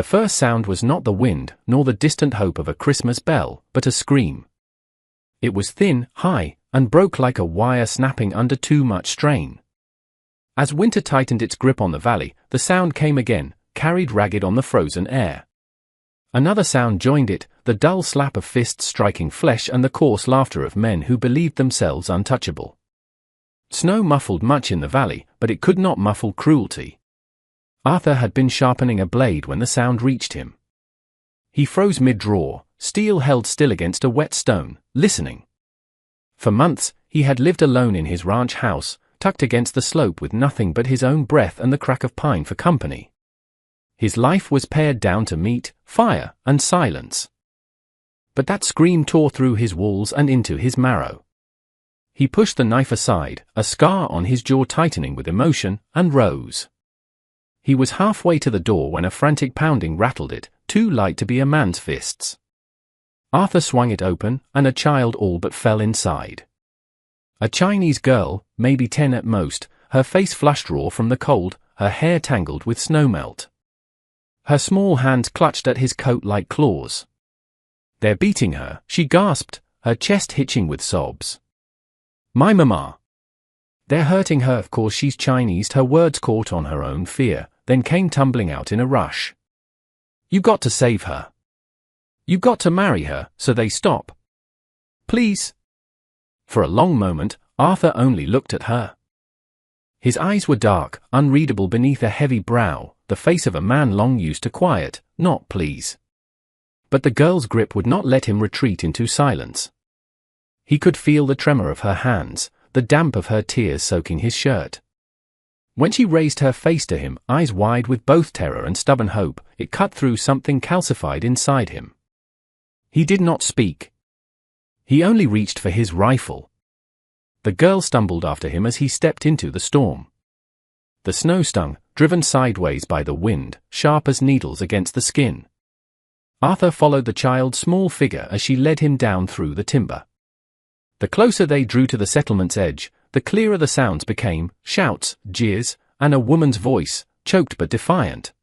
The first sound was not the wind, nor the distant hope of a Christmas bell, but a scream. It was thin, high, and broke like a wire snapping under too much strain. As winter tightened its grip on the valley, the sound came again, carried ragged on the frozen air. Another sound joined it, the dull slap of fists striking flesh and the coarse laughter of men who believed themselves untouchable. Snow muffled much in the valley, but it could not muffle cruelty. Arthur had been sharpening a blade when the sound reached him. He froze mid-draw, steel held still against a wet stone, listening. For months, he had lived alone in his ranch house, tucked against the slope with nothing but his own breath and the crack of pine for company. His life was pared down to meat, fire, and silence. But that scream tore through his walls and into his marrow. He pushed the knife aside, a scar on his jaw tightening with emotion, and rose. He was halfway to the door when a frantic pounding rattled it, too light to be a man's fists. Arthur swung it open, and a child all but fell inside. A Chinese girl, maybe 10 at most, her face flushed raw from the cold, her hair tangled with snowmelt. Her small hands clutched at his coat like claws. "They're beating her," she gasped, her chest hitching with sobs. "My mama." "They're hurting her, of course she's Chinese." Her words caught on her own fear, then came tumbling out in a rush. "You got to save her. You got to marry her, so they stop. Please." For a long moment, Arthur only looked at her. His eyes were dark, unreadable beneath a heavy brow, the face of a man long used to quiet, not please. But the girl's grip would not let him retreat into silence. He could feel the tremor of her hands, the damp of her tears soaking his shirt. When she raised her face to him, eyes wide with both terror and stubborn hope, it cut through something calcified inside him. He did not speak. He only reached for his rifle. The girl stumbled after him as he stepped into the storm. The snow stung, driven sideways by the wind, sharp as needles against the skin. Arthur followed the child's small figure as she led him down through the timber. The closer they drew to the settlement's edge, the clearer the sounds became, shouts, jeers, and a woman's voice, choked but defiant.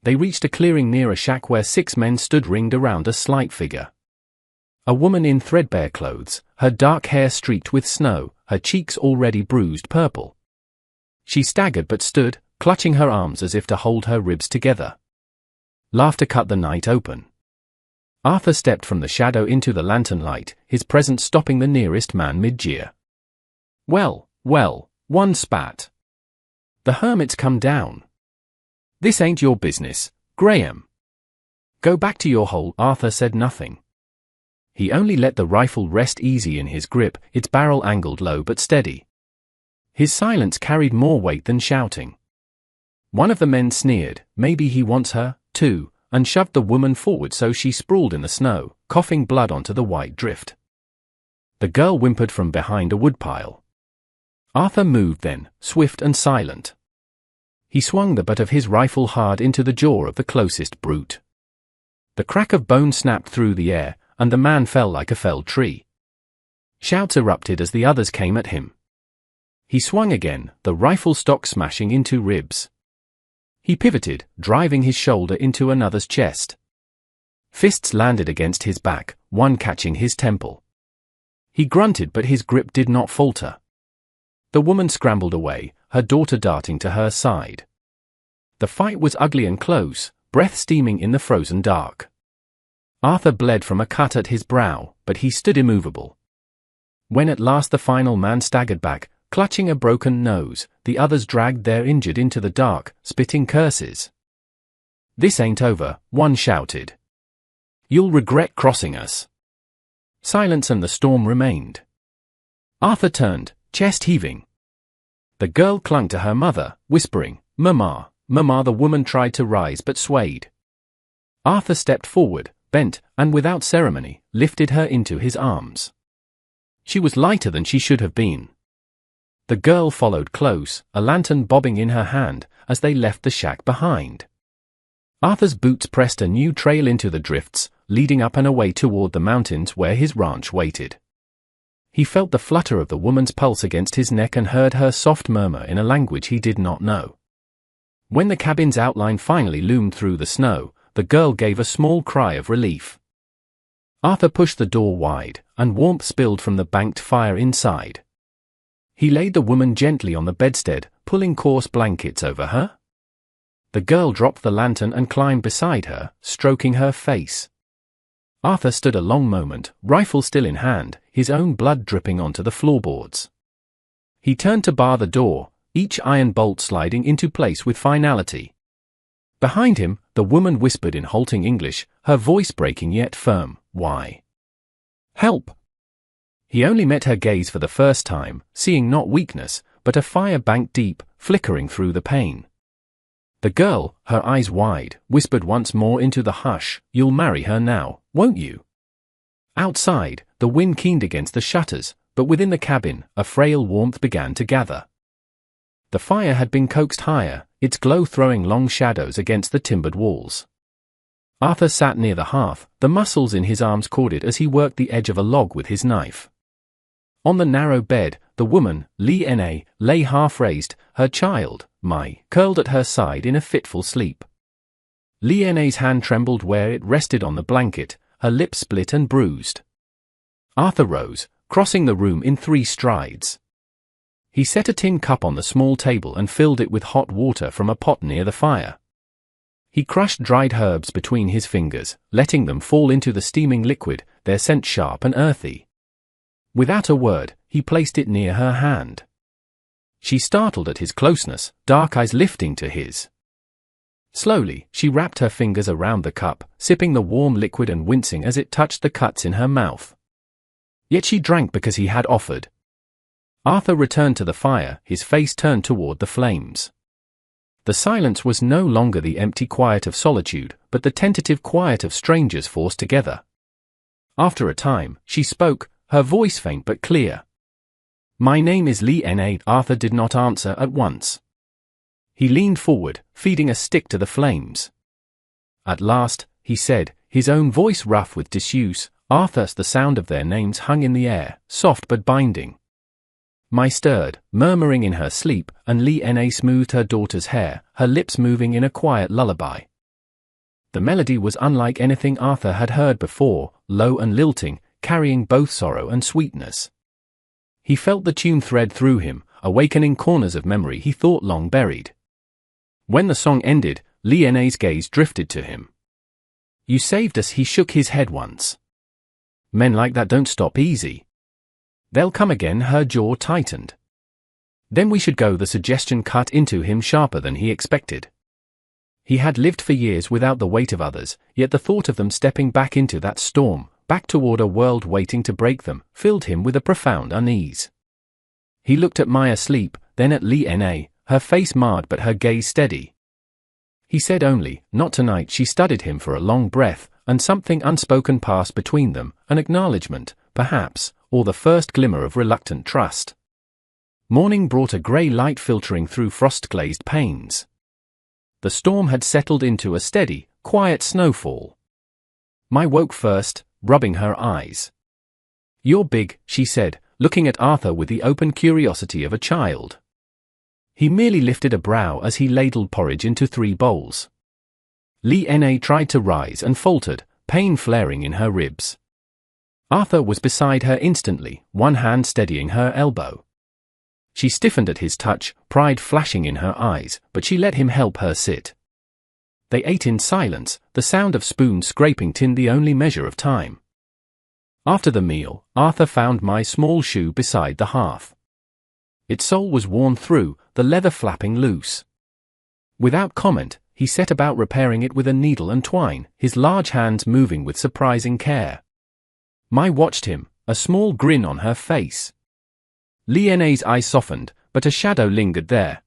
They reached a clearing near a shack where 6 men stood ringed around a slight figure. A woman in threadbare clothes, her dark hair streaked with snow, her cheeks already bruised purple. She staggered but stood, clutching her arms as if to hold her ribs together. Laughter cut the night open. Arthur stepped from the shadow into the lantern light, his presence stopping the nearest man mid-jeer. "Well, well," one spat. "The hermit's come down. This ain't your business, Graham." "Go back to your hole." Arthur said nothing. He only let the rifle rest easy in his grip, its barrel angled low but steady. His silence carried more weight than shouting. One of the men sneered, "Maybe he wants her, too," and shoved the woman forward so she sprawled in the snow, coughing blood onto the white drift. The girl whimpered from behind a woodpile. Arthur moved then, swift and silent. He swung the butt of his rifle hard into the jaw of the closest brute. The crack of bone snapped through the air, and the man fell like a felled tree. Shouts erupted as the others came at him. He swung again, the rifle stock smashing into ribs. He pivoted, driving his shoulder into another's chest. Fists landed against his back, one catching his temple. He grunted but his grip did not falter. The woman scrambled away, her daughter darting to her side. The fight was ugly and close, breath steaming in the frozen dark. Arthur bled from a cut at his brow, but he stood immovable. When at last the final man staggered back, clutching a broken nose, the others dragged their injured into the dark, spitting curses. "This ain't over," one shouted. "You'll regret crossing us." Silence and the storm remained. Arthur turned, chest heaving. The girl clung to her mother, whispering, "Mama, Mama." The woman tried to rise but swayed. Arthur stepped forward, bent, and without ceremony, lifted her into his arms. She was lighter than she should have been. The girl followed close, a lantern bobbing in her hand, as they left the shack behind. Arthur's boots pressed a new trail into the drifts, leading up and away toward the mountains where his ranch waited. He felt the flutter of the woman's pulse against his neck and heard her soft murmur in a language he did not know. When the cabin's outline finally loomed through the snow, the girl gave a small cry of relief. Arthur pushed the door wide, and warmth spilled from the banked fire inside. He laid the woman gently on the bedstead, pulling coarse blankets over her. The girl dropped the lantern and climbed beside her, stroking her face. Arthur stood a long moment, rifle still in hand, his own blood dripping onto the floorboards. He turned to bar the door, each iron bolt sliding into place with finality. Behind him, the woman whispered in halting English, her voice breaking yet firm, "Why? Help!" He only met her gaze for the first time, seeing not weakness, but a fire banked deep, flickering through the pain. The girl, her eyes wide, whispered once more into the hush, "You'll marry her now, won't you?" Outside, the wind keened against the shutters, but within the cabin, a frail warmth began to gather. The fire had been coaxed higher, its glow throwing long shadows against the timbered walls. Arthur sat near the hearth, the muscles in his arms corded as he worked the edge of a log with his knife. On the narrow bed, the woman, Lena, lay half-raised, her child, Mai, curled at her side in a fitful sleep. Lena's hand trembled where it rested on the blanket, her lips split and bruised. Arthur rose, crossing the room in 3 strides. He set a tin cup on the small table and filled it with hot water from a pot near the fire. He crushed dried herbs between his fingers, letting them fall into the steaming liquid, their scent sharp and earthy. Without a word, he placed it near her hand. She startled at his closeness, dark eyes lifting to his. Slowly, she wrapped her fingers around the cup, sipping the warm liquid and wincing as it touched the cuts in her mouth. Yet she drank because he had offered. Arthur returned to the fire, his face turned toward the flames. The silence was no longer the empty quiet of solitude, but the tentative quiet of strangers forced together. After a time, she spoke, her voice faint but clear. "My name is Lena." Arthur did not answer at once. He leaned forward, feeding a stick to the flames. At last, he said, his own voice rough with disuse, "Arthur." The sound of their names hung in the air, soft but binding. Mai stirred, murmuring in her sleep, and Lena smoothed her daughter's hair, her lips moving in a quiet lullaby. The melody was unlike anything Arthur had heard before, low and lilting, carrying both sorrow and sweetness. He felt the tune thread through him, awakening corners of memory he thought long buried. When the song ended, Lena's gaze drifted to him. "You saved us." He shook his head once. "Men like that don't stop easy. They'll come again." Her jaw tightened. "Then we should go." The suggestion cut into him sharper than he expected. He had lived for years without the weight of others, yet the thought of them stepping back into that storm, back toward a world waiting to break them, filled him with a profound unease. He looked at Mai asleep, then at Lena, her face marred but her gaze steady. He said only, "Not tonight." She studied him for a long breath, and something unspoken passed between them, an acknowledgement, perhaps, or the first glimmer of reluctant trust. Morning brought a grey light filtering through frost-glazed panes. The storm had settled into a steady, quiet snowfall. Mai woke first, rubbing her eyes. "You're big," she said, looking at Arthur with the open curiosity of a child. He merely lifted a brow as he ladled porridge into 3 bowls. Lena tried to rise and faltered, pain flaring in her ribs. Arthur was beside her instantly, one hand steadying her elbow. She stiffened at his touch, pride flashing in her eyes, but she let him help her sit. They ate in silence, the sound of spoons scraping tin the only measure of time. After the meal, Arthur found Mai's small shoe beside the hearth. Its sole was worn through, the leather flapping loose. Without comment, he set about repairing it with a needle and twine, his large hands moving with surprising care. Mai watched him, a small grin on her face. Lena's eyes softened, but a shadow lingered there.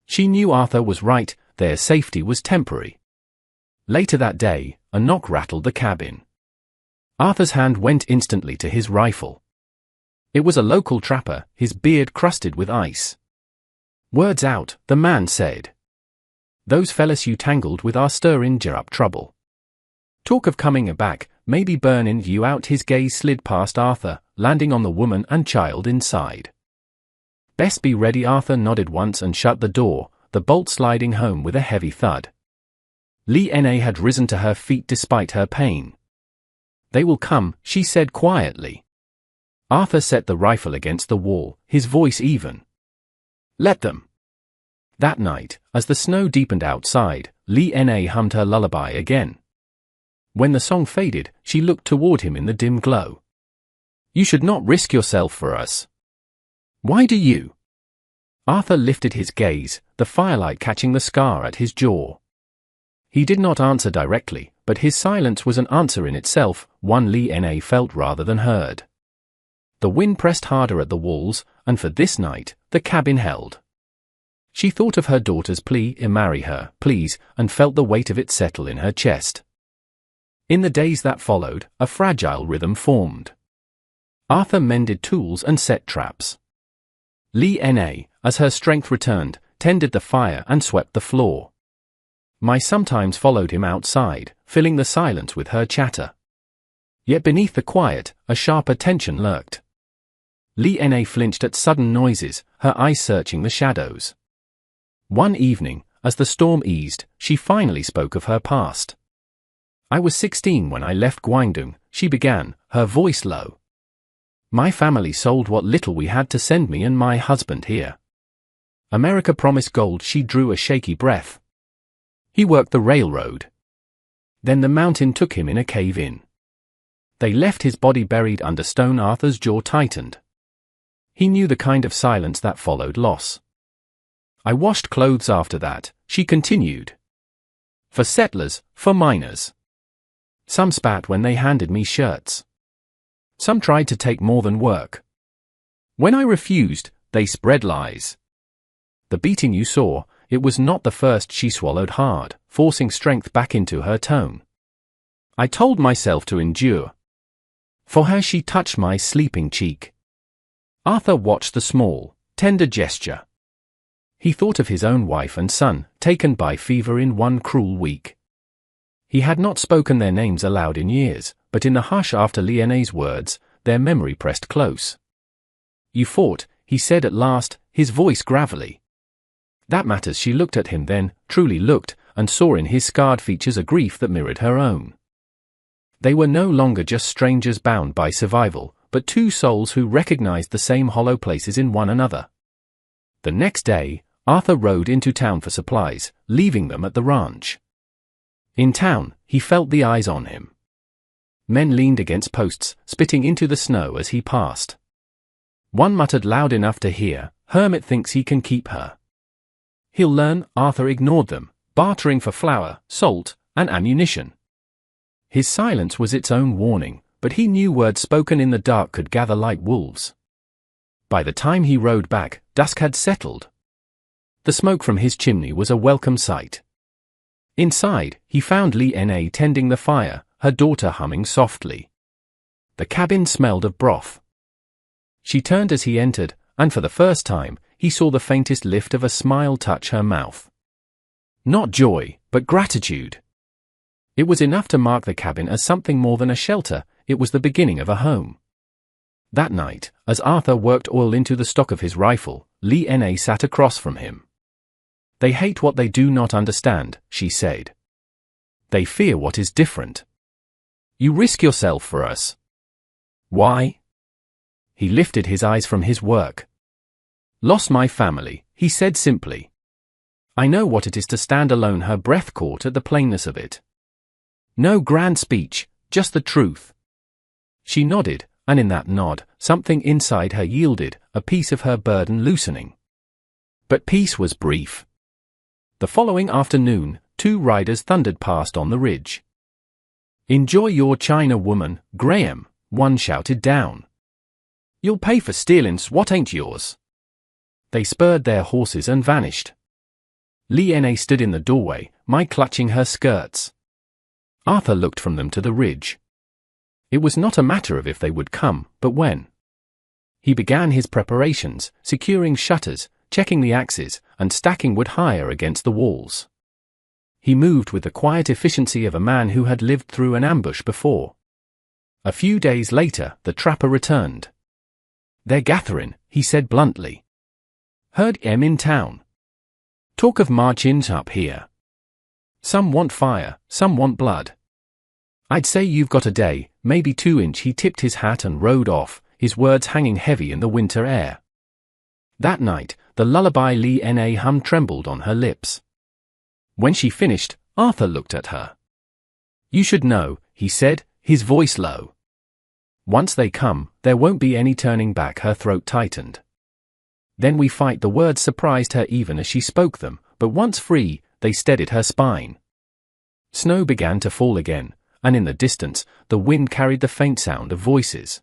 She knew Arthur was right, their safety was temporary. Later that day, a knock rattled the cabin. Arthur's hand went instantly to his rifle. It was a local trapper, his beard crusted with ice. "Words out," the man said. "Those fellas you tangled with are stirring up trouble. Talk of coming back, maybe burning you out." His gaze slid past Arthur, landing on the woman and child inside. "Best be ready." Arthur nodded once and shut the door, the bolt sliding home with a heavy thud. Lena had risen to her feet despite her pain. "They will come," she said quietly. Arthur set the rifle against the wall, his voice even. "Let them." That night, as the snow deepened outside, Lena hummed her lullaby again. When the song faded, she looked toward him in the dim glow. "You should not risk yourself for us." "Why do you?" Arthur lifted his gaze, the firelight catching the scar at his jaw. He did not answer directly, but his silence was an answer in itself, one Lena felt rather than heard. The wind pressed harder at the walls, and for this night, the cabin held. She thought of her daughter's plea, "Marry her, please," and felt the weight of it settle in her chest. In the days that followed, a fragile rhythm formed. Arthur mended tools and set traps. Lena, as her strength returned, tended the fire and swept the floor. Mai sometimes followed him outside, filling the silence with her chatter. Yet beneath the quiet, a sharper tension lurked. Lena flinched at sudden noises, her eyes searching the shadows. One evening, as the storm eased, she finally spoke of her past. "I was 16 when I left Guangdong," she began, her voice low. "My family sold what little we had to send me and my husband here. America promised gold." She drew a shaky breath. "He worked the railroad. Then the mountain took him in a cave-in. They left his body buried under stone." Arthur's jaw tightened. He knew the kind of silence that followed loss. "I washed clothes after that," she continued. "For settlers, for miners. Some spat when they handed me shirts. Some tried to take more than work. When I refused, they spread lies. The beating you saw, it was not the first." She swallowed hard, forcing strength back into her tone. "I told myself to endure." For her she touched my sleeping cheek. Arthur watched the small, tender gesture. He thought of his own wife and son, taken by fever in one cruel week. He had not spoken their names aloud in years, but in the hush after Lena's words, their memory pressed close. "You fought," he said at last, his voice gravelly. "That matters." She looked at him then, truly looked, and saw in his scarred features a grief that mirrored her own. They were no longer just strangers bound by survival, but two souls who recognized the same hollow places in one another. The next day, Arthur rode into town for supplies, leaving them at the ranch. In town, he felt the eyes on him. Men leaned against posts, spitting into the snow as he passed. One muttered loud enough to hear, "Hermit thinks he can keep her." "He'll learn." Arthur ignored them, bartering for flour, salt, and ammunition. His silence was its own warning, but he knew words spoken in the dark could gather like wolves. By the time he rode back, dusk had settled. The smoke from his chimney was a welcome sight. Inside, he found Lena tending the fire, her daughter humming softly. The cabin smelled of broth. She turned as he entered, and for the first time, he saw the faintest lift of a smile touch her mouth. Not joy, but gratitude. It was enough to mark the cabin as something more than a shelter. It was the beginning of a home. That night, as Arthur worked oil into the stock of his rifle, Lena sat across from him. "They hate what they do not understand," she said. "They fear what is different. You risk yourself for us." "Why?" He lifted his eyes from his work. "Lost my family," he said simply. "I know what it is to stand alone." Her breath caught at the plainness of it. No grand speech, just the truth. She nodded, and in that nod, something inside her yielded, a piece of her burden loosening. But peace was brief. The following afternoon, two riders thundered past on the ridge. "Enjoy your China, woman, Graham," one shouted down. "You'll pay for stealin's what ain't yours." They spurred their horses and vanished. Lena stood in the doorway, Mai clutching her skirts. Arthur looked from them to the ridge. It was not a matter of if they would come, but when. He began his preparations, securing shutters, checking the axes, and stacking wood higher against the walls. He moved with the quiet efficiency of a man who had lived through an ambush before. A few days later, the trapper returned. "They're gathering," he said bluntly. "Heard 'em in town." Talk of march-ins up here. Some want fire, some want blood. I'd say you've got a day, maybe 2 inch. He tipped his hat and rode off, his words hanging heavy in the winter air. That night, the lullaby Li Na hummed trembled on her lips. When she finished, Arthur looked at her. You should know, he said, his voice low. Once they come, there won't be any turning back. Her throat tightened. Then we fight. The words surprised her even as she spoke them, but once free, they steadied her spine. Snow began to fall again, and in the distance, the wind carried the faint sound of voices.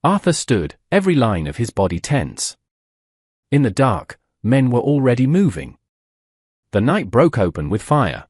Arthur stood, every line of his body tense. In the dark, men were already moving. The night broke open with fire.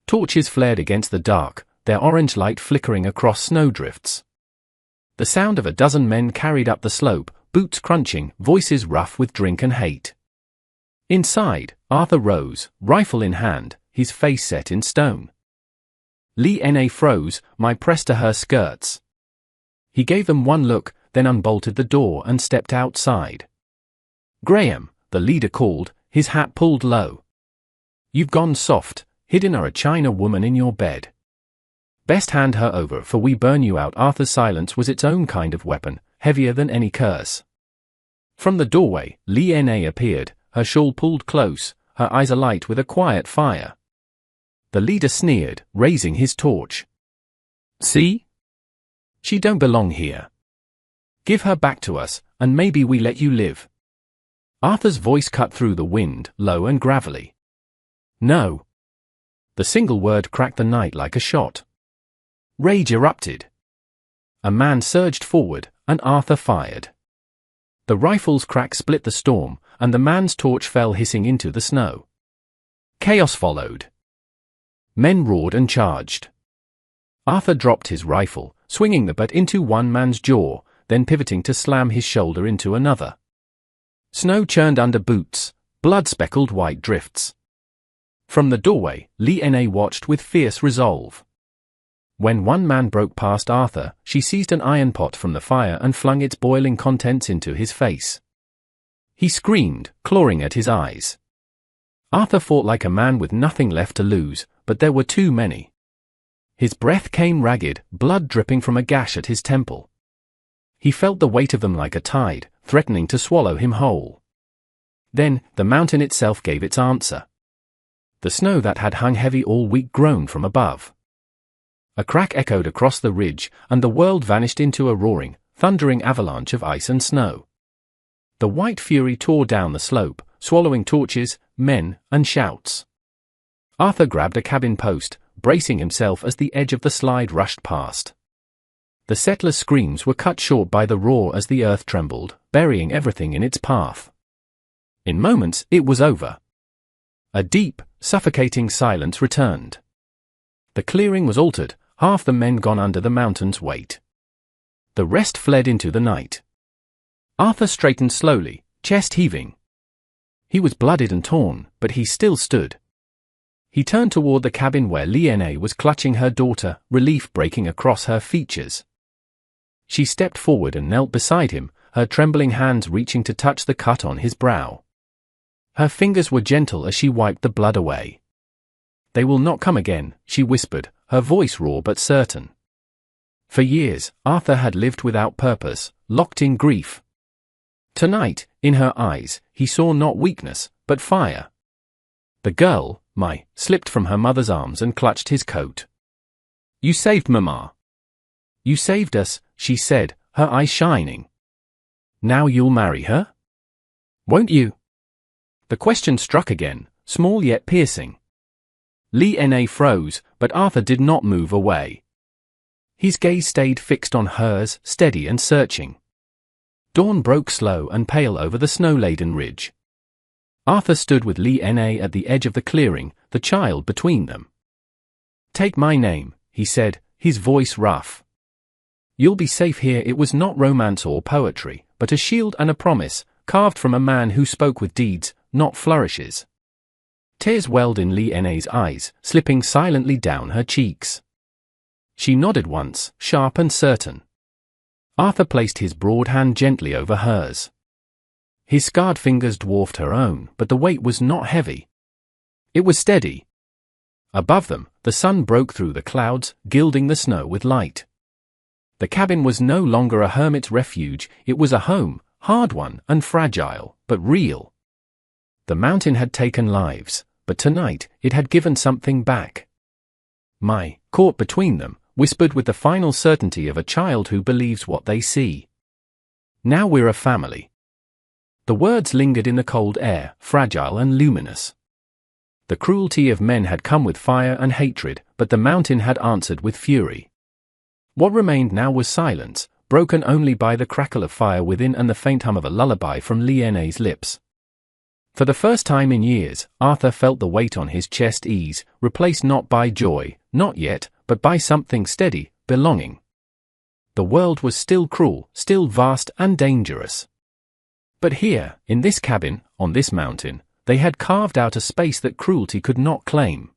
Torches flared against the dark, their orange light flickering across snowdrifts. The sound of a dozen men carried up the slope, boots crunching, voices rough with drink and hate. Inside, Arthur rose, rifle in hand, his face set in stone. Li Na froze, pressed to her skirts. He gave them one look, then unbolted the door and stepped outside. Graham, the leader called, his hat pulled low. You've gone soft, hidden a China woman in your bed. Best hand her over, for we burn you out. Arthur's silence was its own kind of weapon, heavier than any curse. From the doorway, Li Na appeared, her shawl pulled close, her eyes alight with a quiet fire. The leader sneered, raising his torch. See? She don't belong here. Give her back to us, and maybe we let you live. Arthur's voice cut through the wind, low and gravelly. No. The single word cracked the night like a shot. Rage erupted. A man surged forward, and Arthur fired. The rifle's crack split the storm, and the man's torch fell hissing into the snow. Chaos followed. Men roared and charged. Arthur dropped his rifle, swinging the butt into one man's jaw, then pivoting to slam his shoulder into another. Snow churned under boots, blood-speckled white drifts. From the doorway, Li Na watched with fierce resolve. When one man broke past Arthur, she seized an iron pot from the fire and flung its boiling contents into his face. He screamed, clawing at his eyes. Arthur fought like a man with nothing left to lose, but there were too many. His breath came ragged, blood dripping from a gash at his temple. He felt the weight of them like a tide, threatening to swallow him whole. Then, the mountain itself gave its answer. The snow that had hung heavy all week groaned from above. A crack echoed across the ridge, and the world vanished into a roaring, thundering avalanche of ice and snow. The white fury tore down the slope, swallowing torches, men, and shouts. Arthur grabbed a cabin post, bracing himself as the edge of the slide rushed past. The settlers' screams were cut short by the roar as the earth trembled, burying everything in its path. In moments, it was over. A deep, suffocating silence returned. The clearing was altered, half the men gone under the mountain's weight. The rest fled into the night. Arthur straightened slowly, chest heaving. He was blooded and torn, but he still stood. He turned toward the cabin where Li Na was clutching her daughter, relief breaking across her features. She stepped forward and knelt beside him, her trembling hands reaching to touch the cut on his brow. Her fingers were gentle as she wiped the blood away. They will not come again, she whispered, her voice raw but certain. For years, Arthur had lived without purpose, locked in grief. Tonight, in her eyes, he saw not weakness, but fire. The girl, slipped from her mother's arms and clutched his coat. You saved Mama. You saved us, she said, her eyes shining. Now you'll marry her? Won't you? The question struck again, small yet piercing. Li Na froze, but Arthur did not move away. His gaze stayed fixed on hers, steady and searching. Dawn broke slow and pale over the snow-laden ridge. Arthur stood with Li Na at the edge of the clearing, the child between them. Take my name, he said, his voice rough. You'll be safe here. It was not romance or poetry, but a shield and a promise, carved from a man who spoke with deeds, not flourishes. Tears welled in Li Na's eyes, slipping silently down her cheeks. She nodded once, sharp and certain. Arthur placed his broad hand gently over hers. His scarred fingers dwarfed her own, but the weight was not heavy. It was steady. Above them, the sun broke through the clouds, gilding the snow with light. The cabin was no longer a hermit's refuge, it was a home, hard won and fragile, but real. The mountain had taken lives, but tonight it had given something back. Mai, caught between them, whispered with the final certainty of a child who believes what they see. "Now we're a family." The words lingered in the cold air, fragile and luminous. The cruelty of men had come with fire and hatred, but the mountain had answered with fury. What remained now was silence, broken only by the crackle of fire within and the faint hum of a lullaby from Liane's lips. For the first time in years, Arthur felt the weight on his chest ease, replaced not by joy, not yet, but by something steady, belonging. The world was still cruel, still vast and dangerous. But here, in this cabin, on this mountain, they had carved out a space that cruelty could not claim.